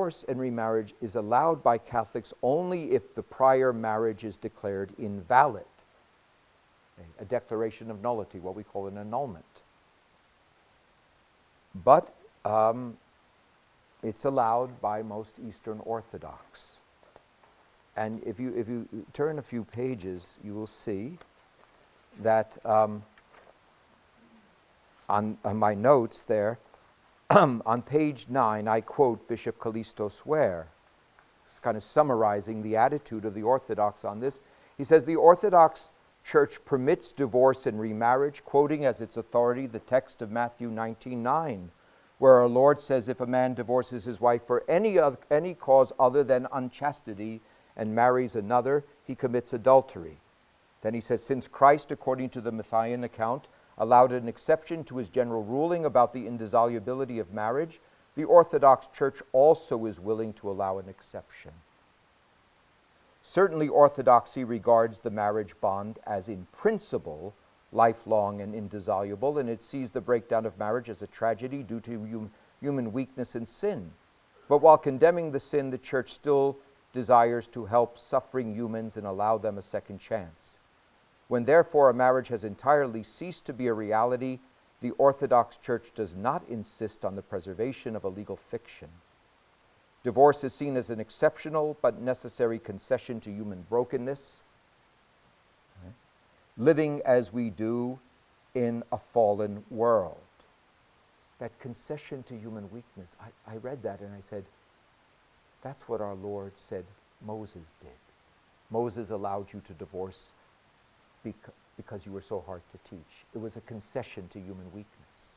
divorce and remarriage is allowed by Catholics only if the prior marriage is declared invalid. A declaration of nullity, what we call an annulment. But it's allowed by most Eastern Orthodox. And if you turn a few pages, you will see that on my notes there, on page 9, I quote Bishop Callisto Swear. It's kind of summarizing the attitude of the Orthodox on this. He says, the Orthodox Church permits divorce and remarriage, quoting as its authority the text of Matthew 19:9, where our Lord says, if a man divorces his wife for any cause other than unchastity and marries another, he commits adultery. Then he says, since Christ, according to the Matthean account, allowed an exception to his general ruling about the indissolubility of marriage, the Orthodox Church also is willing to allow an exception. Certainly, Orthodoxy regards the marriage bond as in principle lifelong and indissoluble, and it sees the breakdown of marriage as a tragedy due to human weakness and sin. But while condemning the sin, the Church still desires to help suffering humans and allow them a second chance. When therefore a marriage has entirely ceased to be a reality, the Orthodox Church does not insist on the preservation of a legal fiction. Divorce is seen as an exceptional but necessary concession to human brokenness, living as we do in a fallen world. That concession to human weakness, I read that and I said, that's what our Lord said Moses did. Moses allowed you to divorce because you were so hard to teach. It was a concession to human weakness.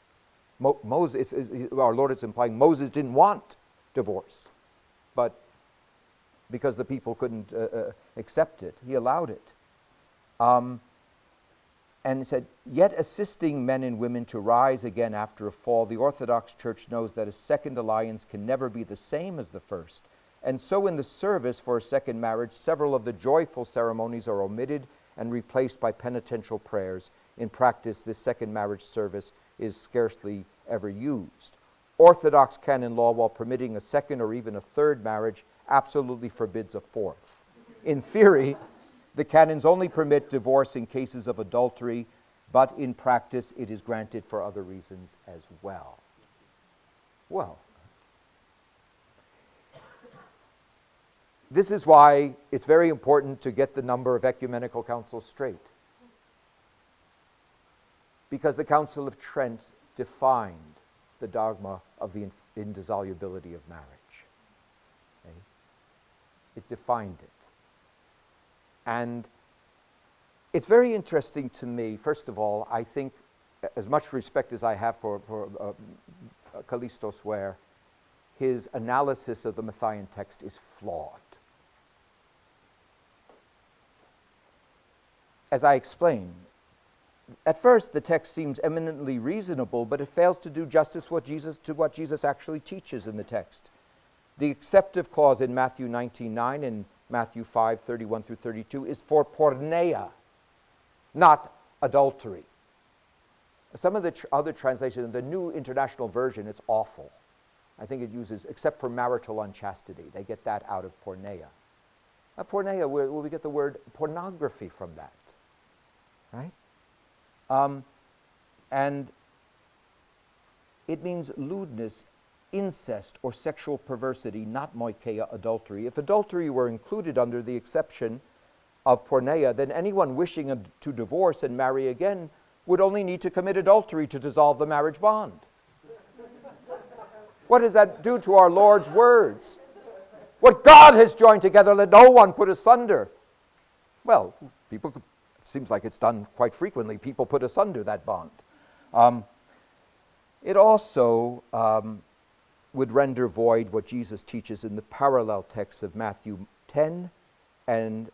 Moses, our Lord is implying Moses didn't want divorce, but because the people couldn't accept it, he allowed it. And he said, yet assisting men and women to rise again after a fall, the Orthodox Church knows that a second alliance can never be the same as the first. And so in the service for a second marriage, several of the joyful ceremonies are omitted and replaced by penitential prayers. In practice, this second marriage service is scarcely ever used. Orthodox canon law, while permitting a second or even a third marriage, absolutely forbids a fourth. In theory, the canons only permit divorce in cases of adultery, but in practice it is granted for other reasons as well. Well, this is why it's very important to get the number of ecumenical councils straight. Because the Council of Trent defined the dogma of the indissolubility of marriage. Okay? It defined it. And it's very interesting to me, first of all, I think, as much respect as I have for Callisto Swear, his analysis of the Matthean text is flawed. As I explained, at first the text seems eminently reasonable, but it fails to do justice to what Jesus actually teaches in the text. The acceptive clause in Matthew 19:9 and Matthew 5:31 through 32 is for porneia, not adultery. Some of the other translations, the New International Version, it's awful. I think it uses, except for marital unchastity. They get that out of porneia. Porneia, where we get the word pornography from that, right? And it means lewdness, incest, or sexual perversity, not moikeia, adultery. If adultery were included under the exception of porneia, then anyone wishing to divorce and marry again would only need to commit adultery to dissolve the marriage bond. What does that do to our Lord's words? What God has joined together, let no one put asunder. Well, it seems like it's done quite frequently. People put asunder that bond. It also would render void what Jesus teaches in the parallel texts of Matthew 10 and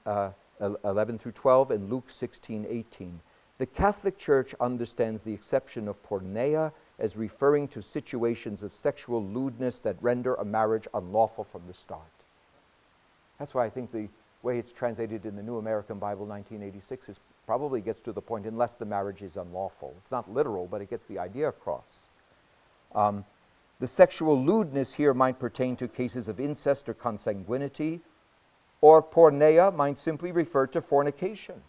11 through 12 and Luke 16:18. The Catholic Church understands the exception of porneia as referring to situations of sexual lewdness that render a marriage unlawful from the start. That's why I think the way it's translated in the New American Bible 1986 probably gets to the point, unless the marriage is unlawful. It's not literal, but it gets the idea across. The sexual lewdness here might pertain to cases of incest or consanguinity, or porneia might simply refer to fornication.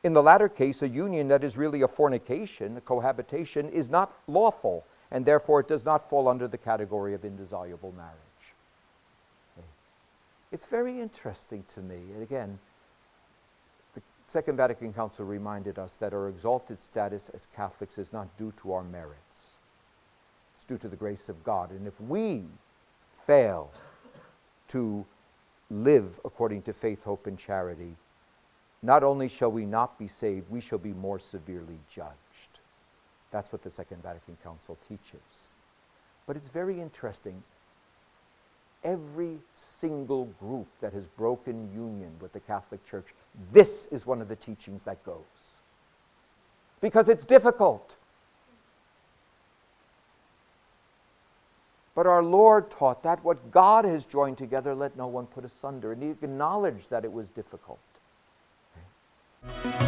In the latter case, a union that is really a fornication, a cohabitation, is not lawful, and therefore it does not fall under the category of indissoluble marriage. Okay. It's very interesting to me, and again, the Second Vatican Council reminded us that our exalted status as Catholics is not due to our merits. It's due to the grace of God. And if we fail to live according to faith, hope, and charity, not only shall we not be saved, we shall be more severely judged. That's what the Second Vatican Council teaches. But it's very interesting. Every single group that has broken union with the Catholic Church, this is one of the teachings that goes. Because it's difficult. But our Lord taught that what God has joined together, let no one put asunder. And he acknowledged that it was difficult. Okay.